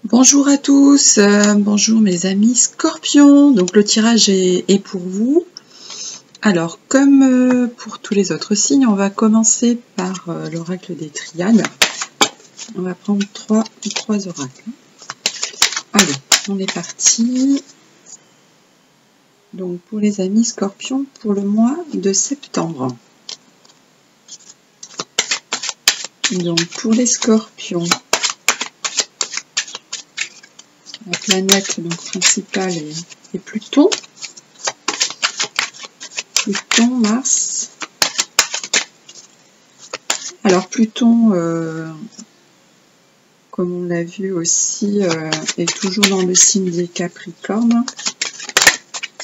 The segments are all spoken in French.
Bonjour à tous, bonjour mes amis Scorpions. Donc le tirage est pour vous. Alors comme pour tous les autres signes, on va commencer par l'oracle des triades. On va prendre trois oracles. Allez, on est parti. Donc pour les amis Scorpions, pour le mois de septembre. Donc pour les Scorpions, la planète donc, principale est Pluton. Pluton, Mars. Alors Pluton, comme on l'a vu aussi, est toujours dans le signe des Capricornes.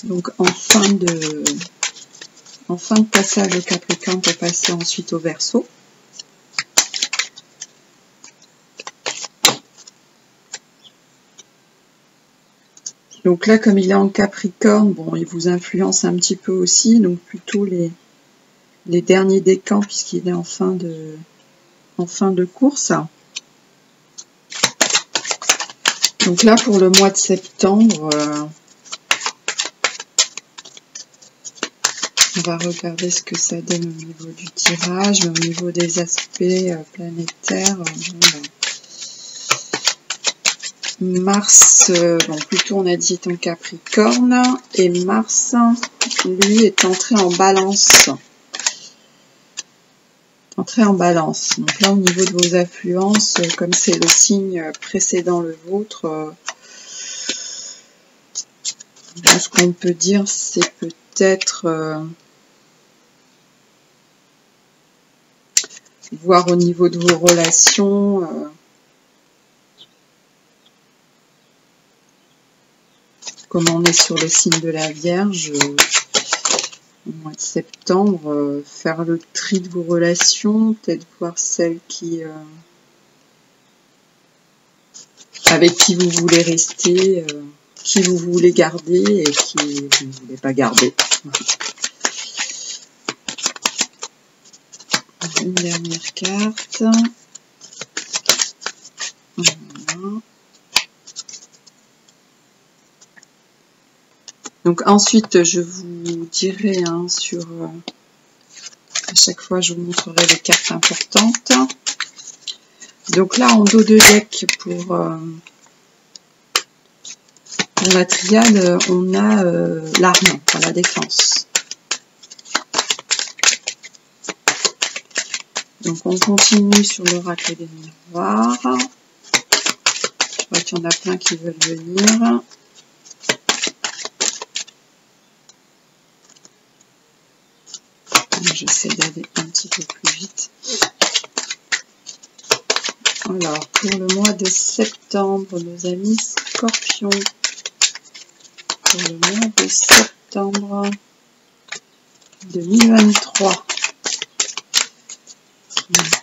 Donc en fin de passage au Capricorne pour passer ensuite au Verseau. Donc là, comme il est en Capricorne, bon, il vous influence un petit peu aussi, donc plutôt les derniers décans puisqu'il est en fin de course. Donc là, pour le mois de septembre, on va regarder ce que ça donne au niveau du tirage, mais au niveau des aspects planétaires. Mars, bon, plutôt on a dit est en Capricorne, et Mars, lui, est entré en Balance. Entré en Balance. Donc là, au niveau de vos affluences, comme c'est le signe précédent le vôtre, ce qu'on peut dire, c'est peut-être voir au niveau de vos relations. Comme on est sur le signe de la Vierge, au mois de septembre, faire le tri de vos relations, peut-être voir celles avec qui vous voulez rester, qui vous voulez garder et qui vous ne voulez pas garder. Une dernière carte. Voilà. Donc ensuite, je vous dirai sur... à chaque fois, je vous montrerai les cartes importantes. Donc là, en dos de deck, pour la triade, on a l'arme, pour la défense. Donc on continue sur l'oracle des miroirs. Je vois qu'il y en a plein qui veulent venir. J'essaie d'aller un petit peu plus vite. Alors, pour le mois de septembre, nos amis Scorpions. Pour le mois de septembre 2023.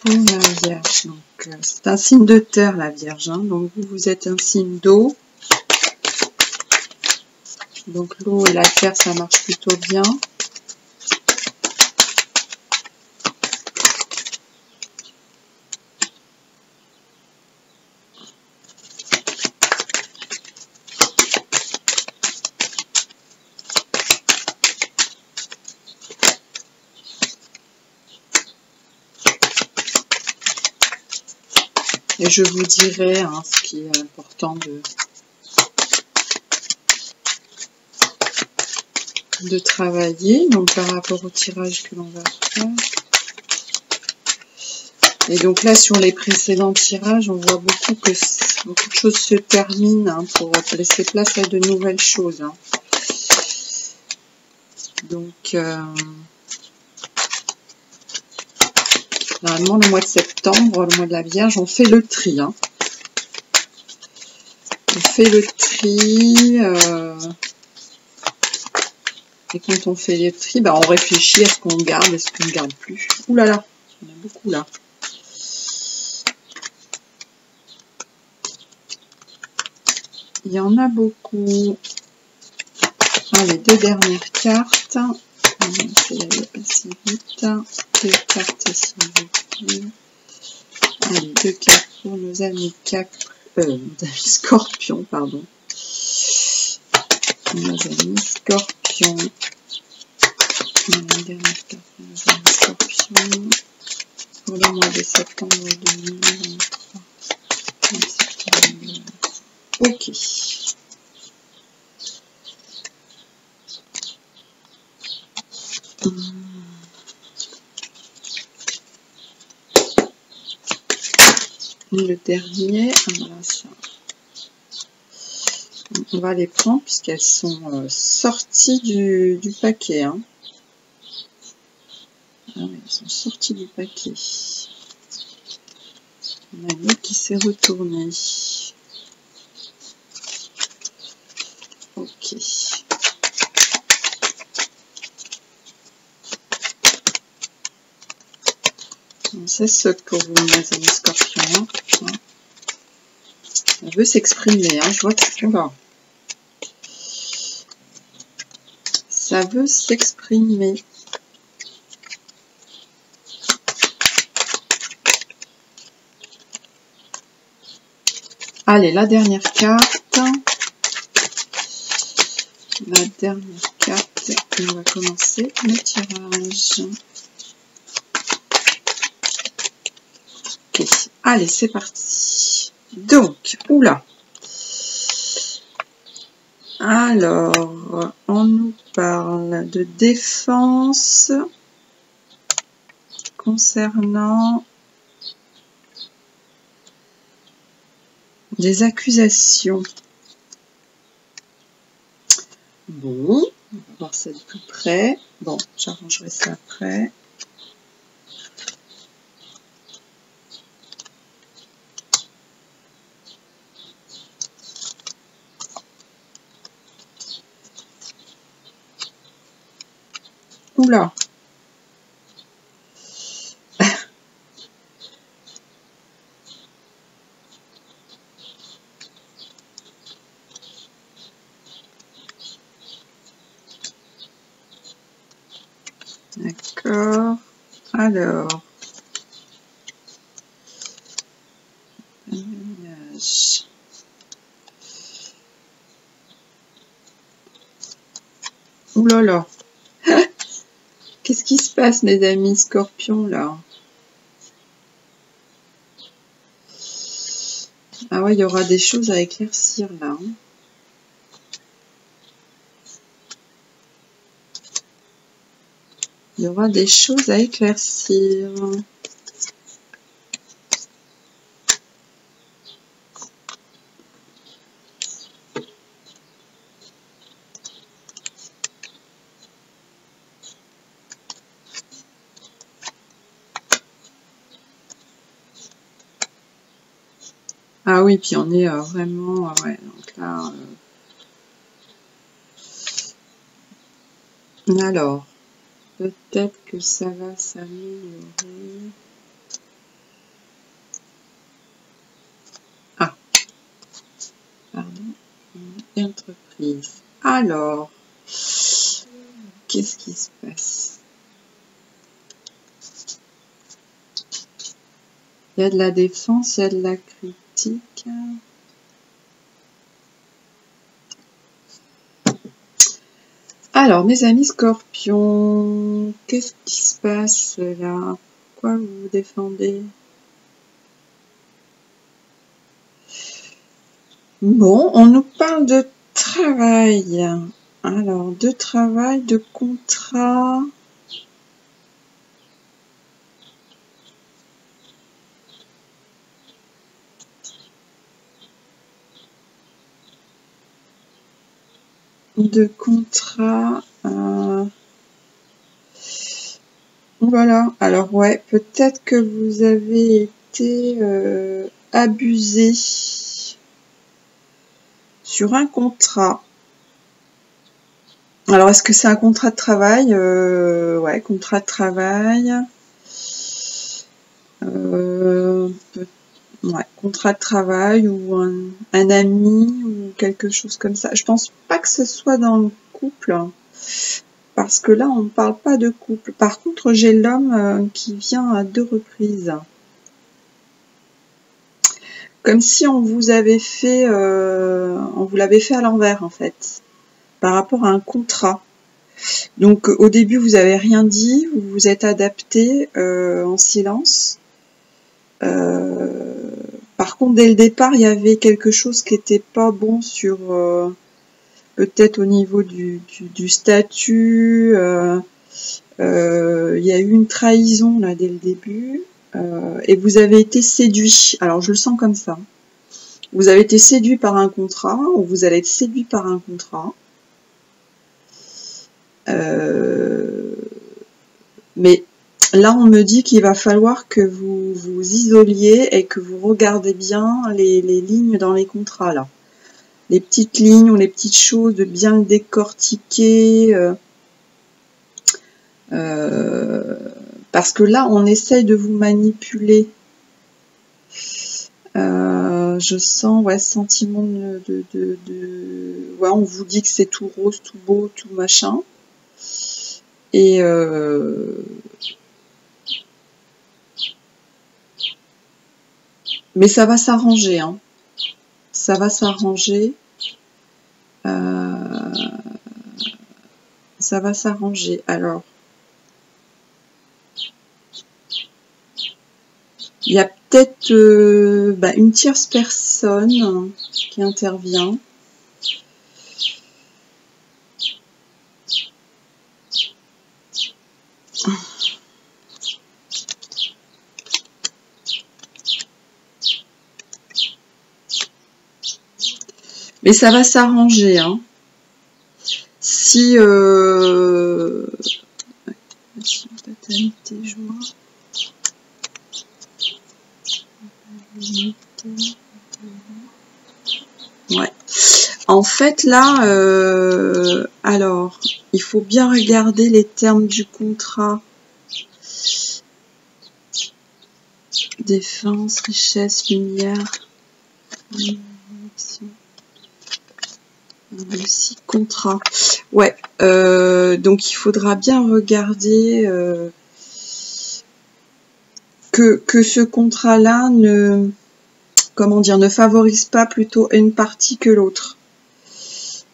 Pour la Vierge. Donc, c'est un signe de terre, la Vierge. Hein. Donc, vous êtes un signe d'eau. Donc, l'eau et la terre, ça marche plutôt bien. Et je vous dirai ce qui est important de travailler, donc par rapport au tirage que l'on va faire. Et donc là, sur les précédents tirages, on voit beaucoup de choses se terminent pour laisser place à de nouvelles choses. Hein. Donc, normalement, le mois de septembre, le mois de la Vierge, on fait le tri. Hein. On fait le tri. Et quand on fait le tri, on réfléchit à ce qu'on garde et ce qu'on ne garde plus. Ouh là là, il y en a beaucoup là. Il y en a beaucoup. Les deux dernières cartes. On va essayer d'aller assez vite. Deux cartes s'il vous plaît. Allez, deux cartes pour nos amis Scorpion, pardon. Mes amis Scorpion. Dernière carte, mes amis Scorpion. Pour le mois de septembre 2023. Ok. Le dernier, voilà ça. On va les prendre puisqu'elles sont sorties du paquet. Hein. Ah oui, elles sont sorties du paquet. On a une qui s'est retournée. Ok. C'est ce que vous, mes amis Scorpions. Hein. On veut s'exprimer. Hein. Je vois que ça veut s'exprimer. Allez, la dernière carte. La dernière carte. Et on va commencer le tirage. Ok. Allez, c'est parti. Donc, oula. Alors, on nous parle de défense concernant des accusations. Bon, on va voir ça de plus près. Bon, j'arrangerai ça après. Oula. D'accord. Alors. Ouh là là. Qu'est-ce qui se passe, mes amis Scorpions, là? Ah ouais, il y aura des choses à éclaircir, là. Hein. Il y aura des choses à éclaircir. Ah oui, puis on est vraiment... ouais, donc là... Alors, peut-être que ça va s'améliorer. Ah, pardon, entreprise. Alors, qu'est-ce qui se passe? Il y a de la défense, il y a de la critique. Alors, mes amis Scorpions, qu'est-ce qui se passe là? Pourquoi vous vous défendez? Bon, on nous parle de travail. Alors, de travail, de contrat. De contrat. Voilà. Alors, ouais, peut-être que vous avez été abusé sur un contrat. Alors, est-ce que c'est un contrat de travail? Ouais, contrat de travail. Ouais, contrat de travail ou un ami ou quelque chose comme ça. Je pense pas que ce soit dans le couple, parce que là, on ne parle pas de couple. Par contre, j'ai l'homme qui vient à 2 reprises. comme si on vous avait fait, on vous l'avait fait à l'envers en fait, par rapport à un contrat. Donc au début vous avez rien dit, vous vous êtes adapté en silence. Par contre dès le départ il y avait quelque chose qui était pas bon sur peut-être au niveau du statut. Il y a eu une trahison là dès le début et vous avez été séduit. Alors je le sens comme ça. Vous avez été séduit par un contrat ou vous allez être séduit par un contrat. Mais là on me dit qu'il va falloir que vous vous isoliez et que vous regardez bien les lignes dans les contrats là. Les petites lignes ou les petites choses, de bien le décortiquer. Parce que là on essaye de vous manipuler. Je sens sentiment ouais, on vous dit que c'est tout rose, tout beau, tout machin. Et mais ça va s'arranger, hein. Ça va s'arranger. Ça va s'arranger. Alors, il y a peut-être une tierce personne qui intervient. Mais ça va s'arranger, hein. Si ouais. En fait là, alors il faut bien regarder les termes du contrat. Défense, richesse, lumière. Aussi contrat. Ouais, donc il faudra bien regarder que ce contrat-là ne, comment dire, ne favorise pas plutôt une partie que l'autre.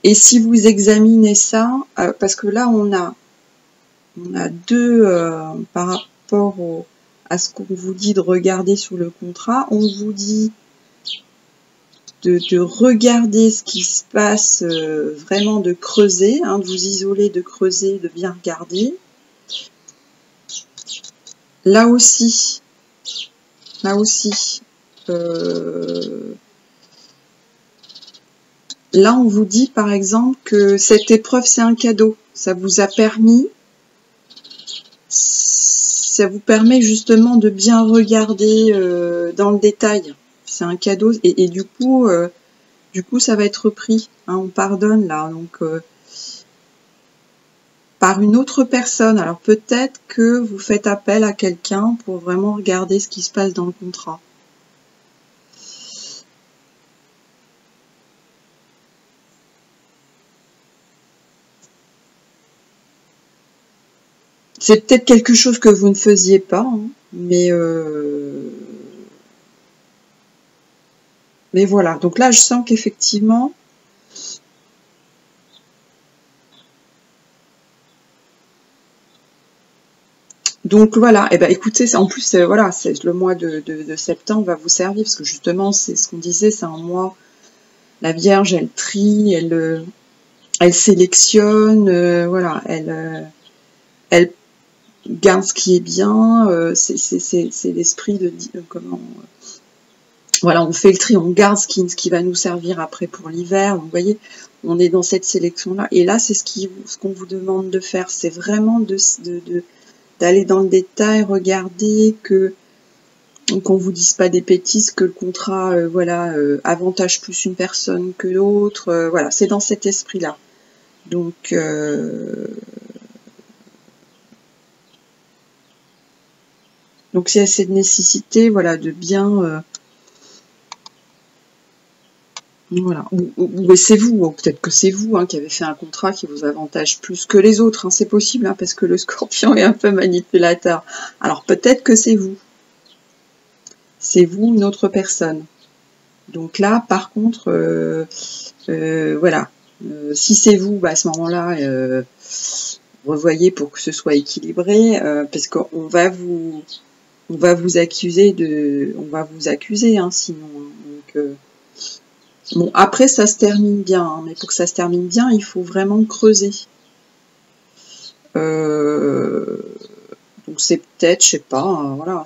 Et si vous examinez ça, parce que là on a deux par rapport à ce qu'on vous dit de regarder sur le contrat, on vous dit de regarder ce qui se passe, vraiment de creuser, hein, de vous isoler, de creuser, de bien regarder. Là aussi, là on vous dit par exemple que cette épreuve c'est un cadeau, ça vous a permis, ça vous permet justement de bien regarder dans le détail. C'est un cadeau et du coup ça va être repris, hein, on pardonne là, donc par une autre personne. Alors peut-être que vous faites appel à quelqu'un pour vraiment regarder ce qui se passe dans le contrat. C'est peut-être quelque chose que vous ne faisiez pas, hein, mais voilà, donc là je sens qu'effectivement donc voilà, et ben écoutez, en plus voilà, c'est le mois de septembre va vous servir parce que justement c'est ce qu'on disait, c'est un mois, la Vierge elle trie, elle sélectionne, voilà, elle garde ce qui est bien, c'est l'esprit de comment voilà, on fait le tri, on garde ce qui va nous servir après pour l'hiver. Vous voyez, on est dans cette sélection-là. Et là, c'est ce qu'on vous demande de faire. C'est vraiment d'aller dans le détail, regarder qu'on vous dise pas des bêtises, que le contrat, voilà, avantage plus une personne que l'autre. Voilà, c'est dans cet esprit-là. Donc, c'est cette nécessité, voilà, de bien... voilà, ou c'est vous, ou peut-être que c'est vous, hein, qui avez fait un contrat qui vous avantage plus que les autres, hein, c'est possible, hein, parce que le Scorpion est un peu manipulateur. Alors peut-être que c'est vous, une autre personne. Donc là, par contre, voilà, si c'est vous, bah, à ce moment-là, revoyez pour que ce soit équilibré, parce qu'on va vous accuser hein, sinon. Donc, bon, après, ça se termine bien, hein, mais pour que ça se termine bien, il faut vraiment creuser. Donc c'est peut-être, je sais pas, hein, voilà,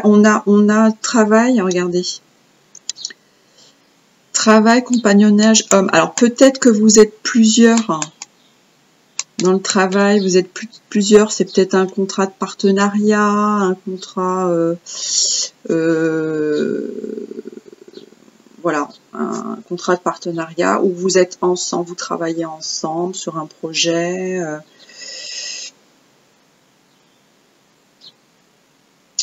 on a travail, regardez. Travail, compagnonnage, homme. Alors peut-être que vous êtes plusieurs hein, dans le travail, vous êtes plusieurs, c'est peut-être un contrat de partenariat, un contrat, voilà, un contrat de partenariat où vous êtes ensemble, vous travaillez ensemble sur un projet.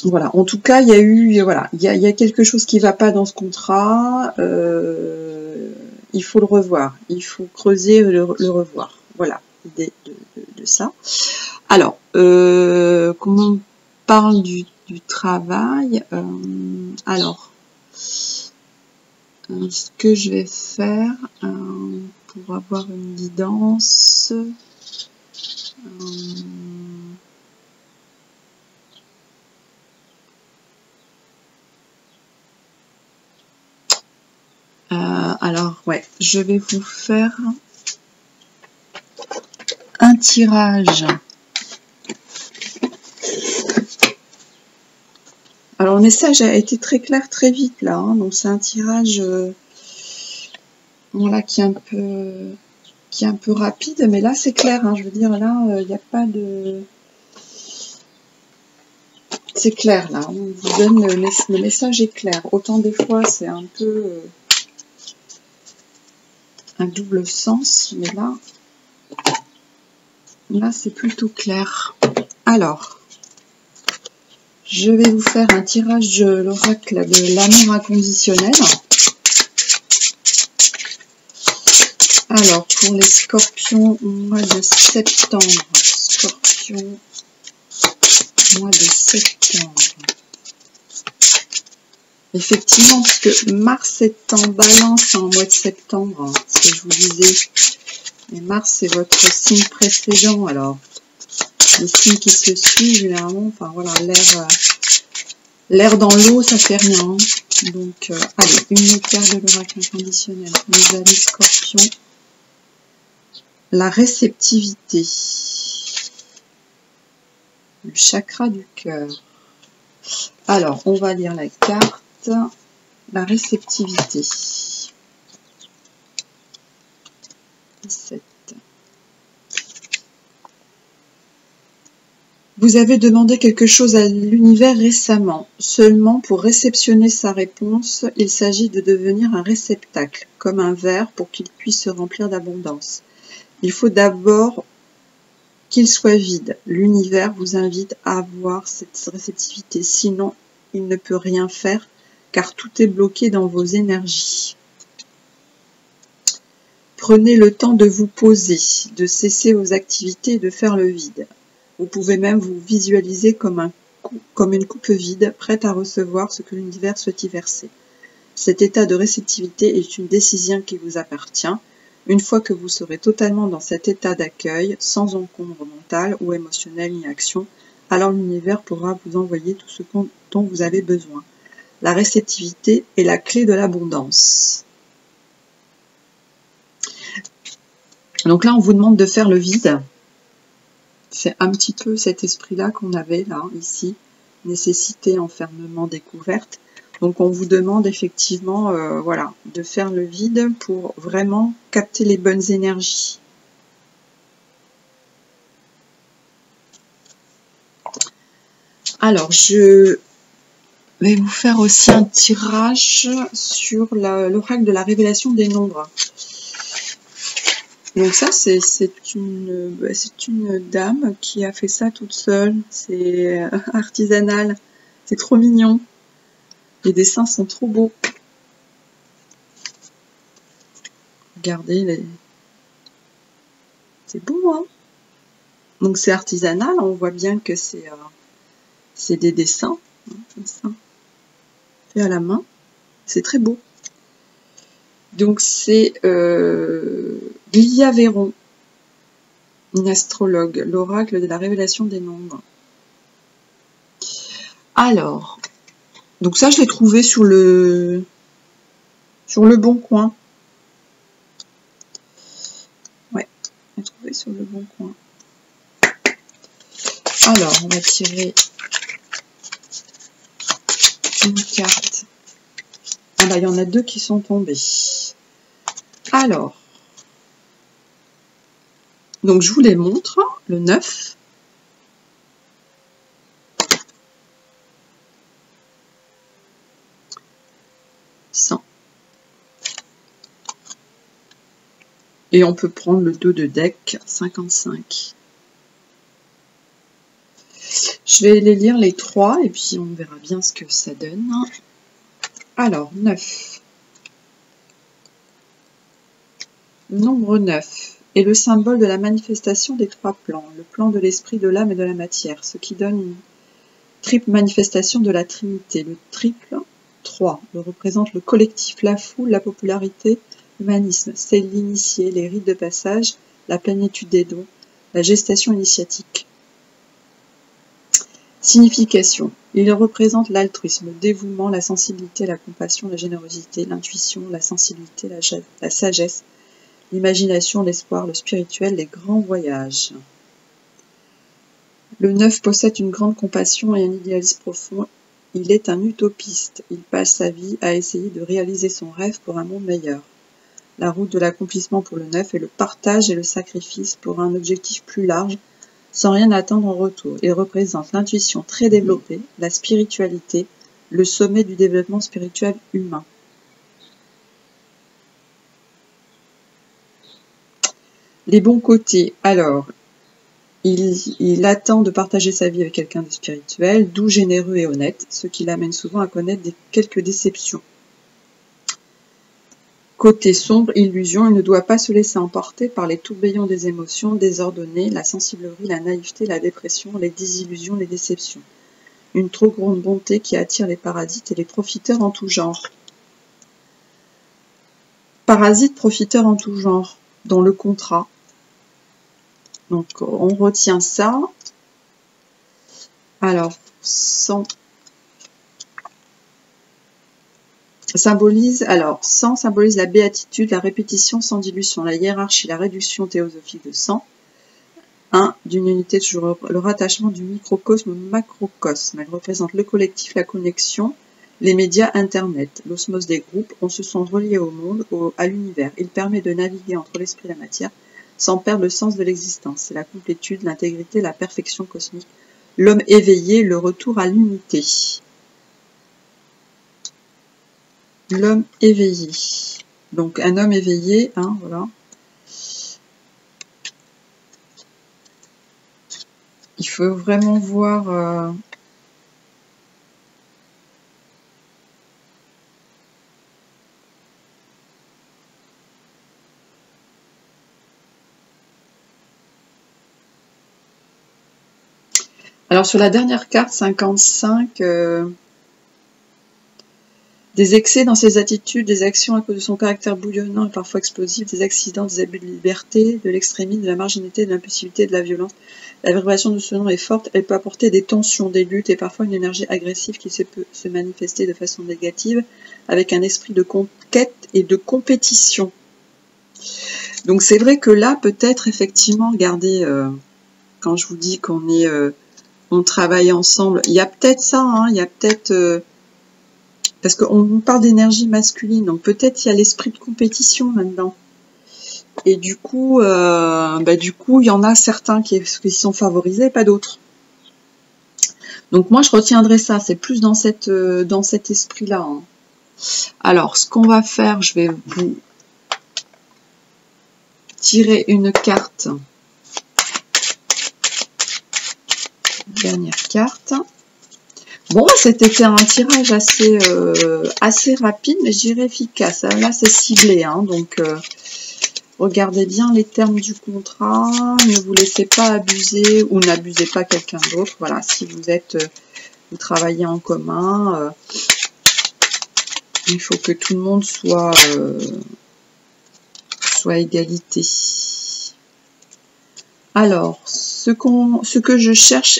Voilà, en tout cas, il y a eu, voilà, il y a quelque chose qui ne va pas dans ce contrat. Il faut le revoir, il faut creuser le revoir. Voilà, l'idée de ça. Alors, comme on parle du travail, alors, ce que je vais faire pour avoir une guidance. Alors, ouais, je vais vous faire un tirage. Alors, le message a été très clair très vite là, hein, donc c'est un tirage voilà, qui est un peu rapide, mais là c'est clair, hein, je veux dire, là, il n'y a pas de... C'est clair là, on vous donne le message est clair. Autant des fois c'est un peu un double sens, mais là c'est plutôt clair. Alors, je vais vous faire un tirage de l'oracle de l'amour inconditionnel. Alors, pour les scorpions, mois de septembre. Scorpion, mois de septembre. Effectivement, parce que Mars est en balance en mois de septembre, hein, ce que je vous disais. Et Mars, c'est votre signe précédent. Alors, les signes qui se suivent, généralement, enfin voilà, l'air dans l'eau, ça fait rien. Hein. Donc, allez, une carte de l'oracle inconditionnel pour les amis scorpions. La réceptivité. Le chakra du cœur. Alors, on va lire la carte. La réceptivité. 17. Vous avez demandé quelque chose à l'univers récemment. Seulement pour réceptionner sa réponse, il s'agit de devenir un réceptacle, comme un verre pour qu'il puisse se remplir d'abondance. Il faut d'abord qu'il soit vide. L'univers vous invite à avoir cette réceptivité, sinon il ne peut rien faire car tout est bloqué dans vos énergies. Prenez le temps de vous poser, de cesser vos activités et de faire le vide. Vous pouvez même vous visualiser comme une coupe vide, prête à recevoir ce que l'univers souhaite y verser. Cet état de réceptivité est une décision qui vous appartient. Une fois que vous serez totalement dans cet état d'accueil, sans encombre mentale ou émotionnelle ni action, alors l'univers pourra vous envoyer tout ce dont vous avez besoin. La réceptivité est la clé de l'abondance. Donc là, on vous demande de faire le vide. C'est un petit peu cet esprit-là qu'on avait là, ici. Nécessité, enfermement, découverte. Donc on vous demande effectivement voilà, de faire le vide pour vraiment capter les bonnes énergies. Alors je vais vous faire aussi un tirage sur l'oracle de la révélation des nombres. Donc ça c'est une dame qui a fait ça toute seule. C'est artisanal. C'est trop mignon. Les dessins sont trop beaux. Regardez, c'est beau, hein? Donc c'est artisanal, on voit bien que c'est des dessins, hein, comme ça. fait à la main. C'est très beau. Donc c'est Lilia Véron, une astrologue, l'oracle de la révélation des nombres. Alors, donc ça je l'ai trouvé sur le Bon Coin. Ouais, je l'ai trouvé sur le Bon Coin. Alors, on va tirer une carte. Ah bah il y en a deux qui sont tombés. Alors, donc je vous les montre, le 9. Et on peut prendre le dos de deck 55. Je vais les lire les trois et puis on verra bien ce que ça donne. Alors, 9. Le nombre 9 est le symbole de la manifestation des trois plans, le plan de l'esprit, de l'âme et de la matière, ce qui donne une triple manifestation de la Trinité. Le triple 3 représente le collectif, la foule, la popularité, l'humanisme, c'est l'initié, les rites de passage, la plénitude des dons, la gestation initiatique. Signification. Il représente l'altruisme, le dévouement, la sensibilité, la compassion, la générosité, l'intuition, la sensibilité, la sagesse, l'imagination, l'espoir, le spirituel, les grands voyages. Le 9 possède une grande compassion et un idéalisme profond. Il est un utopiste. Il passe sa vie à essayer de réaliser son rêve pour un monde meilleur. La route de l'accomplissement pour le 9 est le partage et le sacrifice pour un objectif plus large, sans rien attendre en retour. Il représente l'intuition très développée, la spiritualité, le sommet du développement spirituel humain. Les bons côtés. Alors, il attend de partager sa vie avec quelqu'un de spirituel, doux, généreux et honnête, ce qui l'amène souvent à connaître quelques déceptions. Côté sombre, illusion, il ne doit pas se laisser emporter par les tourbillons des émotions désordonnées, la sensiblerie, la naïveté, la dépression, les désillusions, les déceptions. Une trop grande bonté qui attire les parasites et les profiteurs en tout genre. Parasites, profiteurs en tout genre, dans le contrat. Donc, on retient ça. Alors, 100 symbolise la béatitude, la répétition sans dilution, la hiérarchie, la réduction théosophique de 100. 1 d'une unité, toujours le rattachement du microcosme au macrocosme. Elle représente le collectif, la connexion, les médias, Internet, l'osmose des groupes. On se sent relié au monde, à l'univers. Il permet de naviguer entre l'esprit et la matière sans perdre le sens de l'existence. C'est la complétude, l'intégrité, la perfection cosmique. L'homme éveillé, le retour à l'unité. L'homme éveillé. Donc un homme éveillé, hein, voilà. Il faut vraiment voir alors sur la dernière carte 55, des excès dans ses attitudes, des actions à cause de son caractère bouillonnant et parfois explosif, des accidents, des abus de liberté, de l'extrémisme, de la marginalité, de l'impulsivité, de la violence. La vibration de ce nom est forte, elle peut apporter des tensions, des luttes et parfois une énergie agressive qui peut se manifester de façon négative avec un esprit de conquête et de compétition. Donc c'est vrai que là, peut-être effectivement, regardez, quand je vous dis qu'on est, on travaille ensemble, il y a peut-être ça, hein, il y a peut-être... parce qu'on parle d'énergie masculine, donc peut-être il y a l'esprit de compétition là-dedans. Et du coup, il y en a certains qui sont favorisés, pas d'autres. Donc moi, je retiendrai ça, c'est plus dans cet esprit-là. Hein. Alors, ce qu'on va faire, je vais vous tirer une carte. Dernière carte. Bon, c'était un tirage assez rapide, mais je dirais efficace. Là, c'est ciblé, hein, donc regardez bien les termes du contrat. Ne vous laissez pas abuser ou n'abusez pas quelqu'un d'autre. Voilà, si vous travaillez en commun, Il faut que tout le monde soit à égalité. Alors, ce que je cherche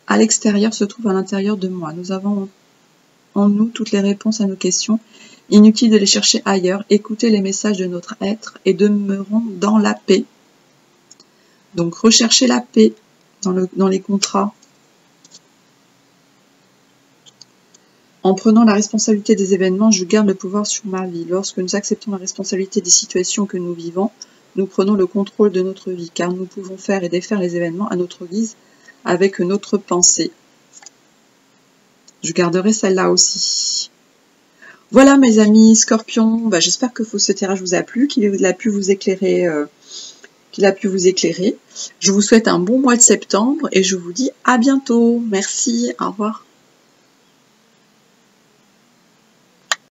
à l'extérieur se trouve à l'intérieur de moi. Nous avons en nous toutes les réponses à nos questions. Inutile de les chercher ailleurs. Écoutez les messages de notre être et demeurons dans la paix. Donc, recherchez la paix dans les contrats. En prenant la responsabilité des événements, je garde le pouvoir sur ma vie. Lorsque nous acceptons la responsabilité des situations que nous vivons, nous prenons le contrôle de notre vie, car nous pouvons faire et défaire les événements à notre guise avec notre pensée. Je garderai celle-là aussi. Voilà mes amis Scorpions, j'espère que ce tirage vous a plu, qu'il a pu vous éclairer. Je vous souhaite un bon mois de septembre et je vous dis à bientôt. Merci, au revoir.